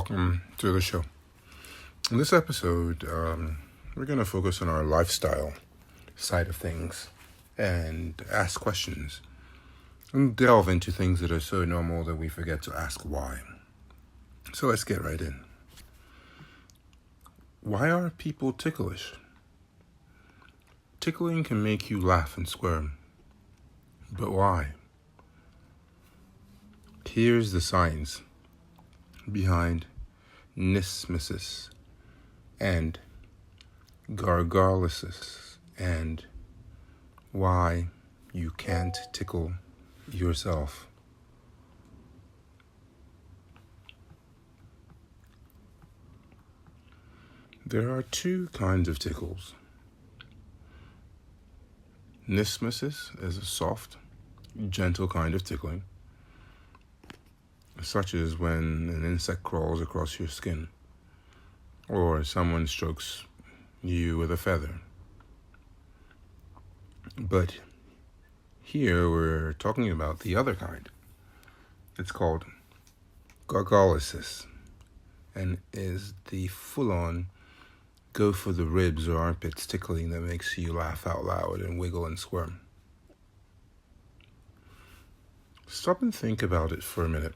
welcome to the show. In this episode, we're going to focus on our lifestyle side of things and ask questions and delve into things that are so normal that we forget to ask why. So let's get right in. Why are people ticklish? Tickling can make you laugh and squirm. But why? Here's the science behind knismesis and gargalesis and why you can't tickle yourself. There are two kinds of tickles. Knismesis is a soft, gentle kind of tickling, such as when an insect crawls across your skin or someone strokes you with a feather. But here we're talking about the other kind. It's called gargalesis and is the full-on go for the ribs or armpits tickling that makes you laugh out loud and wiggle and squirm. Stop and think about it for a minute.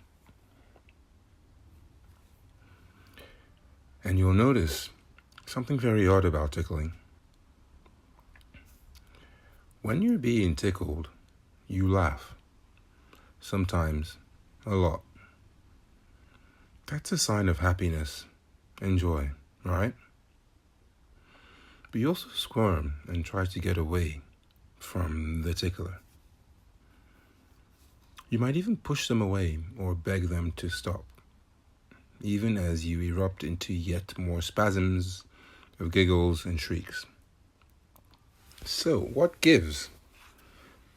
And you'll notice something very odd about tickling. When you're being tickled, you laugh. Sometimes a lot. That's a sign of happiness and joy, right? But you also squirm and try to get away from the tickler. You might even push them away or beg them to stop, even as you erupt into yet more spasms of giggles and shrieks. So, what gives?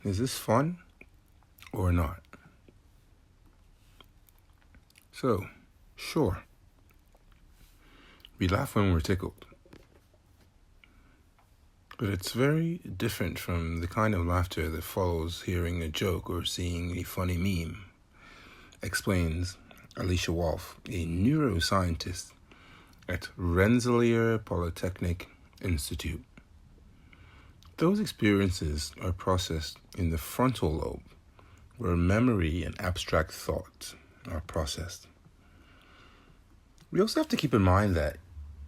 Is this fun or not? So, sure, we laugh when we're tickled. But it's very different from the kind of laughter that follows hearing a joke or seeing a funny meme, explains Alicia Wolf, a neuroscientist at Rensselaer Polytechnic Institute. Those experiences are processed in the frontal lobe, where memory and abstract thoughts are processed. We also have to keep in mind that,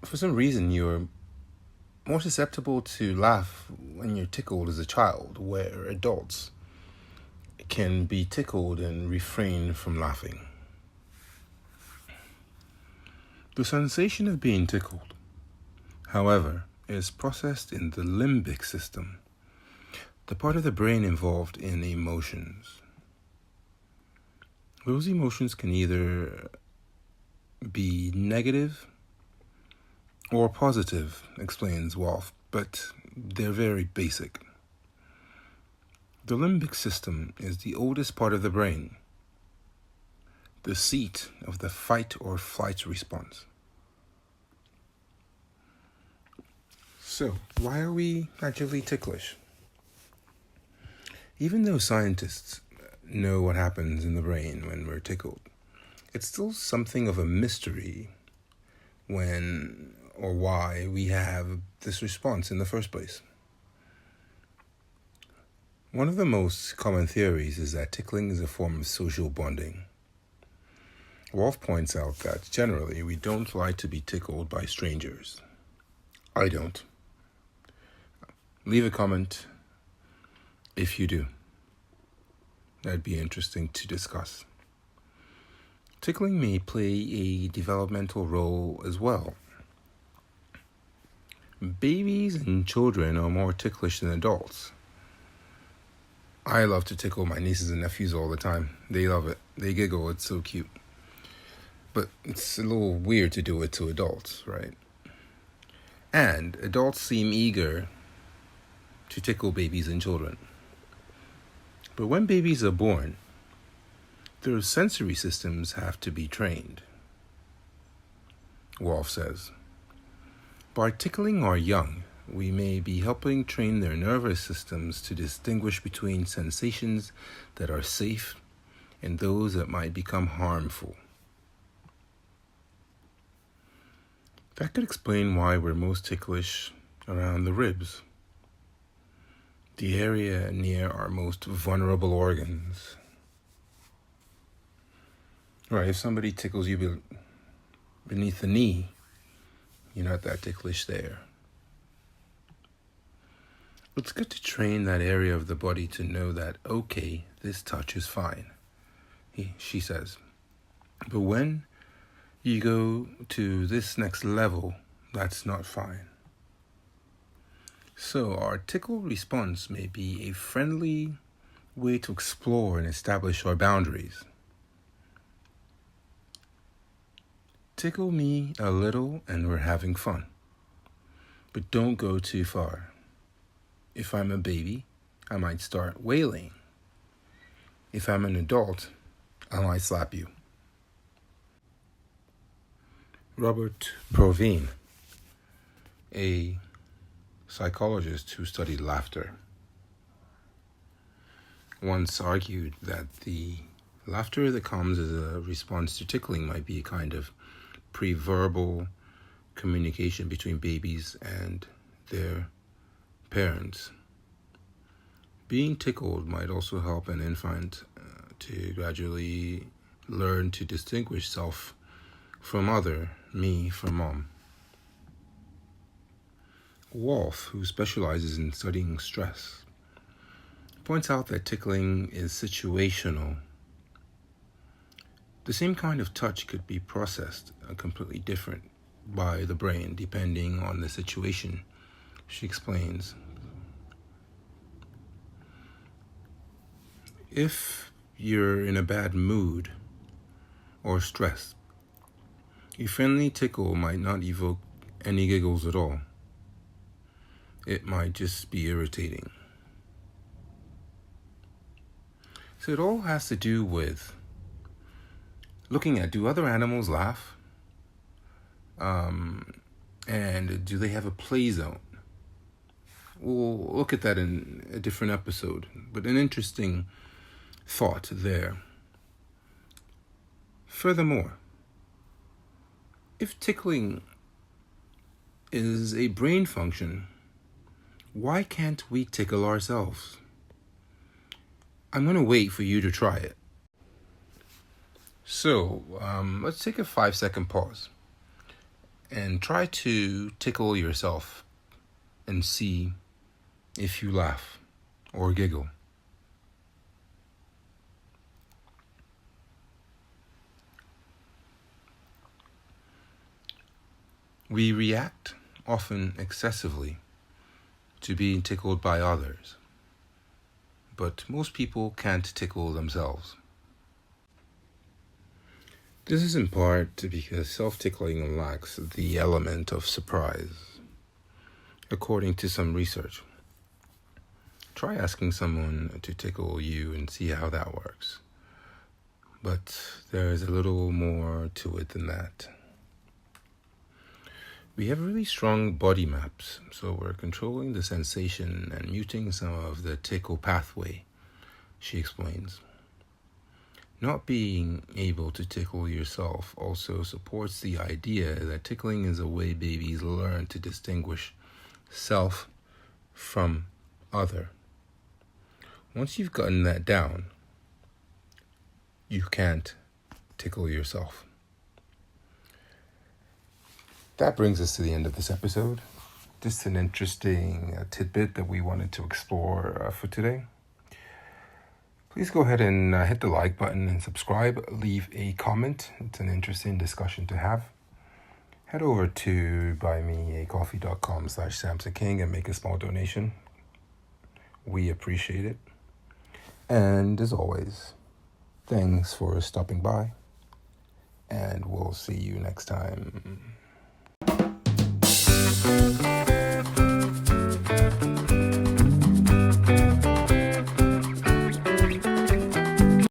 for some reason, you're more susceptible to laugh when you're tickled as a child, where adults can be tickled and refrain from laughing. The sensation of being tickled, however, is processed in the limbic system, the part of the brain involved in emotions. Those emotions can either be negative or positive, explains Wolf, but they're very basic. The limbic system is the oldest part of the brain, the seat of the fight or flight response. So, why are we naturally ticklish? Even though scientists know what happens in the brain when we're tickled, it's still something of a mystery when or why we have this response in the first place. One of the most common theories is that tickling is a form of social bonding. Wolf points out that generally we don't like to be tickled by strangers. I don't. Leave a comment if you do. That'd be interesting to discuss. Tickling may play a developmental role as well. Babies and children are more ticklish than adults. I love to tickle my nieces and nephews all the time. They love it. They giggle. It's so cute. But it's a little weird to do it to adults, right? And adults seem eager to tickle babies and children. But when babies are born, their sensory systems have to be trained. Wolf says, by tickling our young, we may be helping train their nervous systems to distinguish between sensations that are safe and those that might become harmful. That could explain why we're most ticklish around the ribs, the area near our most vulnerable organs. Right, if somebody tickles you beneath the knee, you're not that ticklish there. It's good to train that area of the body to know that, okay, this touch is fine, she says. But when you go to this next level, that's not fine. So our tickle response may be a friendly way to explore and establish our boundaries. Tickle me a little and we're having fun. But don't go too far. If I'm a baby, I might start wailing. If I'm an adult, I might slap you. Robert Provine, a psychologist who studied laughter, once argued that the laughter that comes as a response to tickling might be a kind of pre-verbal communication between babies and their parents. Being tickled might also help an infant to gradually learn to distinguish self from other, me from mom. Wolf, who specializes in studying stress, points out that tickling is situational. The same kind of touch could be processed completely different by the brain depending on the situation, she explains. If you're in a bad mood or stressed, a friendly tickle might not evoke any giggles at all. It might just be irritating. So it all has to do with looking at, do other animals laugh? And do they have a play zone? We'll look at that in a different episode, but an interesting thought there. Furthermore, if tickling is a brain function, why can't we tickle ourselves? I'm going to wait for you to try it. So, let's take a 5-second pause and try to tickle yourself and see if you laugh or giggle. We react, often excessively, to being tickled by others, but most people can't tickle themselves. This is in part because self-tickling lacks the element of surprise. According to some research, try asking someone to tickle you and see how that works. But there is a little more to it than that. We have really strong body maps, so we're controlling the sensation and muting some of the tickle pathway, she explains. Not being able to tickle yourself also supports the idea that tickling is a way babies learn to distinguish self from other. Once you've gotten that down, you can't tickle yourself. That brings us to the end of this episode. Just an interesting tidbit that we wanted to explore for today. Please go ahead and hit the like button and subscribe. Leave a comment. It's an interesting discussion to have. Head over to buymeacoffee.com/SamsonKing and make a small donation. We appreciate it. And as always, thanks for stopping by. And we'll see you next time.